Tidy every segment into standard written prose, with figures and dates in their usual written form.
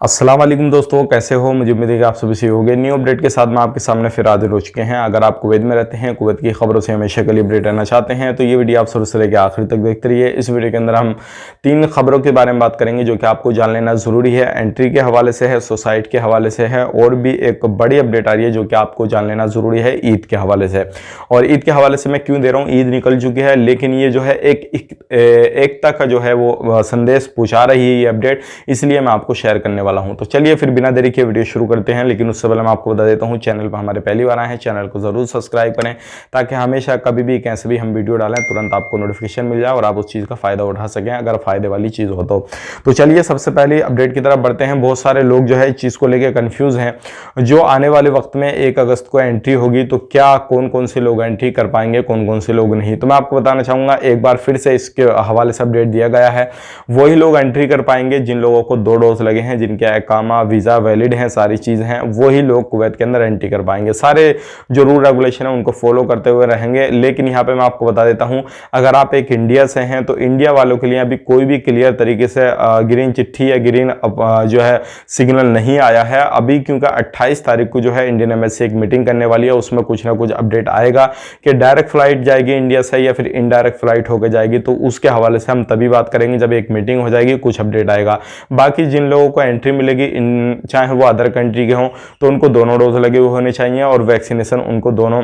अस्सलाम वालेकुम दोस्तों, कैसे हो? मुझे उम्मीद है कि आप सभी सही होंगे। न्यू अपडेट के साथ मैं आपके सामने फिर हाजिर हो चुके हैं। अगर आप कुवैत में रहते हैं, कुवैत की खबरों से हमेशा के लिए अपडेट रहना चाहते हैं तो ये वीडियो आप शुरू से लेकर आखिर तक देखते रहिए। इस वीडियो के अंदर हम 3 खबरों के बारे में बात करेंगे जो कि आपको जान लेना ज़रूरी है। एंट्री के हवाले से है, सोसाइटी के हवाले से है और भी एक बड़ी अपडेट आ रही है जो कि आपको जान लेना ज़रूरी है ईद के हवाले से। और ईद के हवाले से मैं क्यों दे रहा हूँ, ईद निकल चुकी है लेकिन ये जो है एकता का जो है वो संदेश पहुँचा रही है ये अपडेट, इसलिए मैं आपको शेयर करने वाला हूँ। तो चलिए फिर बिना देरी के वीडियो शुरू करते हैं। लेकिन उससे पहले मैं आपको बता देता हूं, चैनल पर हमारे पहली बार आए हैं, चैनल को जरूर सब्सक्राइब करें ताकि हमेशा कभी भी कैसे भी हम वीडियो डालें तुरंत आपको नोटिफिकेशन मिल जाए और आप उस चीज़ का फायदा उठा सकें अगर फायदे वाली चीज़ हो तो चलिए सबसे पहले अपडेट की तरफ बढ़ते हैं। बहुत सारे लोग जो है इस चीज़ को लेकर कंफ्यूज हैं, जो आने वाले वक्त में 1 अगस्त को एंट्री होगी तो क्या कौन कौन से लोग एंट्री कर पाएंगे, कौन कौन से लोग नहीं। तो मैं आपको बताना चाहूँगा, एक बार फिर से इसके हवाले से अपडेट दिया गया है। वही लोग एंट्री कर पाएंगे जिन लोगों को 2 डोज लगे हैं, जिनके इकामा वीज़ा वैलिड है, सारी चीज़ हैं, वही लोग कुवैत के अंदर एंट्री कर पाएंगे। सारे जो रूल रेगुलेशन है उनको फॉलो करते हुए रहेंगे। लेकिन यहाँ पे मैं आपको बता देता हूँ, अगर आप एक इंडिया से हैं तो इंडिया वालों के लिए अभी कोई भी क्लियर तरीके से ग्रीन चिट्ठी या ग्रीन जो है सिग्नल नहीं आया है अभी, क्योंकि 28 तारीख को जो है इंडियन एम्बेसी एक मीटिंग करने वाली है। उसमें कुछ ना कुछ अपडेट आएगा कि डायरेक्ट फ्लाइट जाएगी इंडिया से या फिर इनडायरेक्ट फ्लाइट होकर जाएगी। तो उसके हवाले से हम तभी बात करेंगे जब एक मीटिंग हो जाएगी, कुछ अपडेट आएगा। बाकी जिन लोगों को एंट्री मिलेगी, चाहे वो अदर कंट्री के हों, तो उनको दोनों डोज लगे हुए होने चाहिए और वैक्सीनेशन उनको दोनों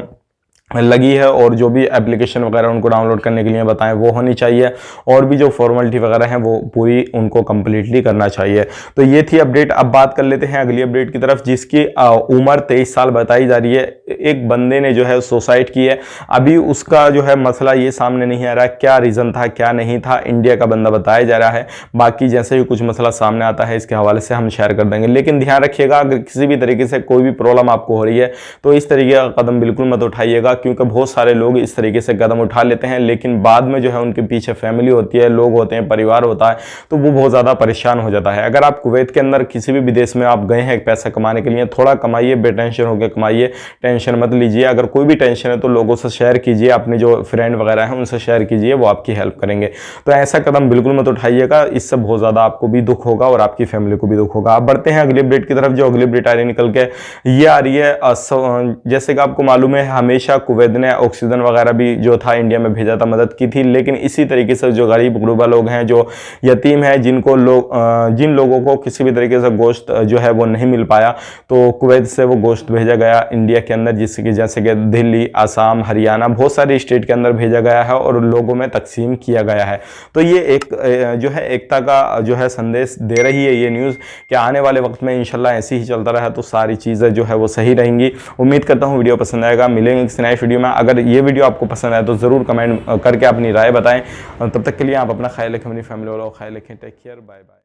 लगी है और जो भी एप्लीकेशन वगैरह उनको डाउनलोड करने के लिए बताएं वो होनी चाहिए और भी जो फॉर्मेलिटी वगैरह है वो पूरी उनको कंप्लीटली करना चाहिए। तो ये थी अपडेट। अब बात कर लेते हैं अगली अपडेट की तरफ, जिसकी उम्र 23 साल बताई जा रही है। एक बंदे ने जो है सुसाइड की है। अभी उसका जो है मसला ये सामने नहीं आ रहा, क्या रीज़न था क्या नहीं था, इंडिया का बंदा बताया जा रहा है। बाकी जैसे ही कुछ मसला सामने आता है इसके हवाले से हम शेयर कर देंगे। लेकिन ध्यान रखिएगा, अगर किसी भी तरीके से कोई भी प्रॉब्लम आपको हो रही है तो इस तरीके का कदम बिल्कुल मत उठाइएगा, क्योंकि बहुत सारे लोग इस तरीके से कदम उठा लेते हैं लेकिन बाद में जो है उनके पीछे फैमिली होती है, लोग होते हैं, परिवार होता है, तो वो बहुत ज़्यादा परेशान हो जाता है। अगर आप कुवैत के अंदर किसी भी विदेश में आप गए हैं पैसा कमाने के लिए, थोड़ा कमाइए, बेटेंशन होकर कमाइए, टेंशन मत लीजिए। अगर कोई भी टेंशन है तो लोगों से शेयर कीजिए, अपने जो फ्रेंड वगैरह हैं उनसे शेयर कीजिए, वो आपकी हेल्प करेंगे। तो ऐसा कदम बिल्कुल मत उठाइएगा, इससे बहुत ज़्यादा आपको भी दुख होगा और आपकी फैमिली को भी दुख होगा। अब बढ़ते हैं अगली अपडेट की तरफ। जो अगली अपडेट आ रही निकल के ये आ रही है, जैसे कि आपको मालूम है हमेशा कुवैत ने ऑक्सीजन वगैरह भी जो था इंडिया में भेजा था, मदद की थी। लेकिन इसी तरीके से जो गरीब गुरबा लोग हैं, जो यतीम हैं, जिन लोगों को किसी भी तरीके से गोश्त जो है वो नहीं मिल पाया, तो कुवैत से वो गोश्त भेजा गया इंडिया के अंदर, जैसे कि दिल्ली, आसाम, हरियाणा, बहुत सारे स्टेट के अंदर भेजा गया है और लोगों में तकसीम किया गया है। तो ये एक जो है एकता का जो है संदेश दे रही है ये न्यूज़ कि आने वाले वक्त में इंशाल्लाह ऐसे ही चलता रहा तो सारी चीज़ें जो है वो सही रहेंगी। उम्मीद करता हूँ वीडियो पसंद आएगा। मिलेंगे किसी नए वीडियो में। अगर ये वीडियो आपको पसंद आए तो ज़रूर कमेंट करके अपनी राय बताएं। तब तक के लिए आप अपना ख्याल रखें, अपनी फैमिली वालों का ख्याल रखें। Take care, bye bye.